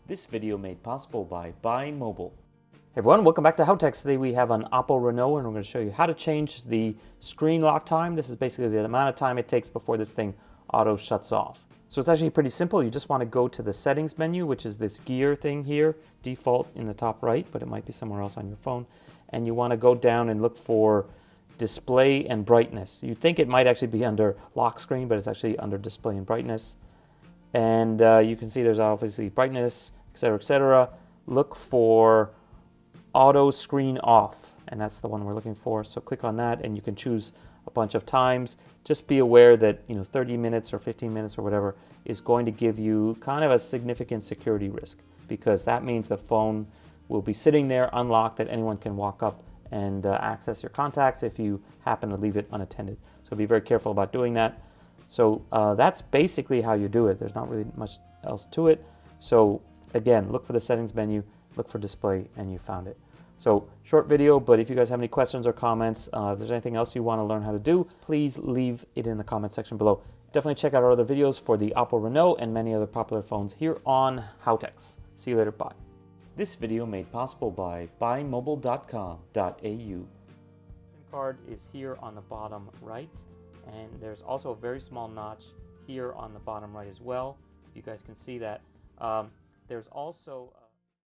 This video made possible by Buy Mobile. Hey everyone, welcome back to Howtechs. Today we have an Oppo Reno and we're going to show you how to change the screen lock time. This is basically the amount of time it takes before this thing auto shuts off. So it's actually pretty simple. You just want to go to the settings menu, which is this gear thing here, default in the top right, but it might be somewhere else on your phone. And you want to go down and look for display and brightness. You'd think it might actually be under lock screen, but it's actually under display and brightness. And you can see there's obviously brightness, etc., etc. Look for auto screen off, and that's the one we're looking for. So click on that and you can choose a bunch of times. Just be aware that 30 minutes or 15 minutes or whatever is going to give you kind of a significant security risk, because that means the phone will be sitting there unlocked, that anyone can walk up and access your contacts if you happen to leave it unattended. So be very careful about doing that. So that's basically how you do it. There's not really much else to it. So again, look for the settings menu, look for display, and you found it. So short video, but if you guys have any questions or comments, if there's anything else you want to learn how to do, please leave it in the comment section below. Definitely check out our other videos for the Oppo Reno and many other popular phones here on Howtechs. See you later, bye. This video made possible by buymobile.com.au. SIM card is here on the bottom right, and there's also a very small notch here on the bottom right as well. You guys can see that. There's also